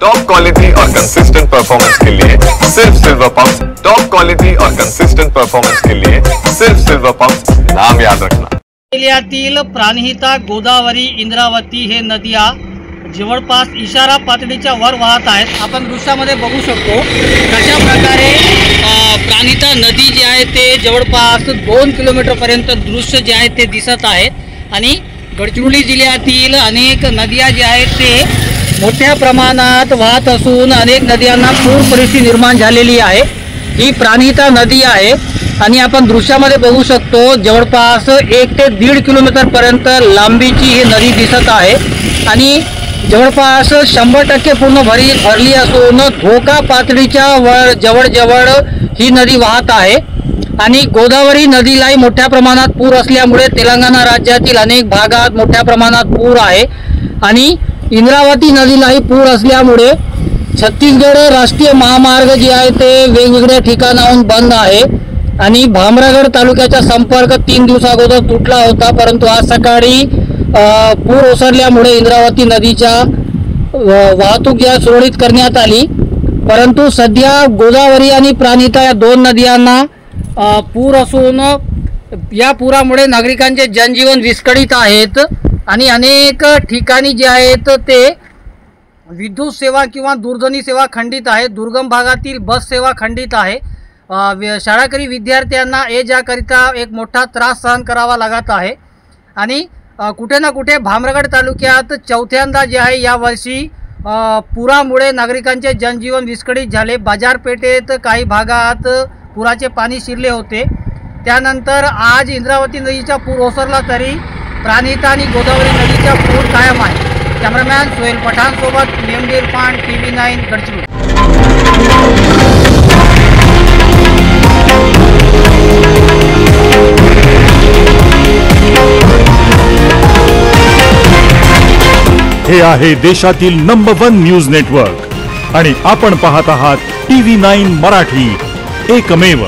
Top quality और consistent performance के लिए सिर्फ सिल्वर पंप्स। टॉप क्वालिटी और कंसिस्टेंट परफॉर्मेंस के लिए सिर्फ सिल्वर पंप्स, नाम याद रखना। जिल्ह्यातील प्राणहिता, गोदावरी, इंद्रावती हे नद्या जवळपास इशारा पातळीच्या वर वाहत आहेत। आपण दृश्यामध्ये बघू शकतो कशा प्रकारे प्राणहिता नदी जी आहे ते जवळपास 2 किलोमीटरपर्यंत दृश्य जे आहे ते दिसत आहेत आणि गडचिरोली जिल्ह्यातील अनेक नद्या जे आहेत ते मोठ्या प्रमाणात वाहत असून अनेक नद्यांना पूर परिस्थिती निर्माण झालेली आहे। ही प्राणहिता नदी आहे आणि आपण दृश्यामध्ये बघू शकतो जवळपास 1 ते 1.5 किलोमीटरपर्यंत लांबीची ही नदी दिसत आहे आणि जवळपास 100% पूर्ण भरली असून धोका पातळीच्या वर जवळ ही नदी वाहत आहे आणि गोदावरी नदीलाही मोठ्या प्रमाणात पूर असल्यामुळे तेलंगणा राज्यातील अनेक भागात मोठ्या प्रमाणात पूर आहे आणि इंद्रावती नदीलाही पूर असल्यामुळे छत्तीसगड राष्ट्रीय महामार्ग जे आहे ते वेगवेगळ्या ठिकाणाहून बंद आहे आणि भामरागड तालुक्याचा संपर्क 3 दिवसाअगोदर तुटला होता, परंतु आज सकाळी पूर ओसरल्यामुळे इंद्रावती नदीच्या वाहतूक या सुरळीत करण्यात आली। परंतु सध्या गोदावरी आणि प्राणहिता या 2 नद्यांना पूर असून या पुरामुळे नागरिकांचे जनजीवन विस्कळीत आहेत आणि अनेक ठिकाणी जे आहेत ते विद्युत सेवा किंवा दूरध्वनी सेवा खंडित आहे। दुर्गम भागातील बस सेवा खंडित आहे। शाळकरी विद्यार्थ्यांना ये जाकरिता एक मोठा त्रास सहन करावा लागत आहे आणि कुठे ना कुठे भामरागड तालुक्यात चौथ्यांदा जे आहे यावर्षी पुरामुळे नागरिकांचे जनजीवन विस्कळीत झाले। बाजारपेठेत काही भागात पुराचे पाणी शिरले होते। त्यानंतर आज इंद्रावती नदीचा पूर ओसरला तरी प्राणहिता आणि गोदावरी नदीचा पूर कायम आहे। कॅमेरामॅन सोहेल पठाण सोबत मेमडी इरफान, TV9 गडचिरोली। हे आहे देशातील नंबर 1 न्यूज नेटवर्क आणि आपण पाहत आहात TV9 मराठी, एकमेव।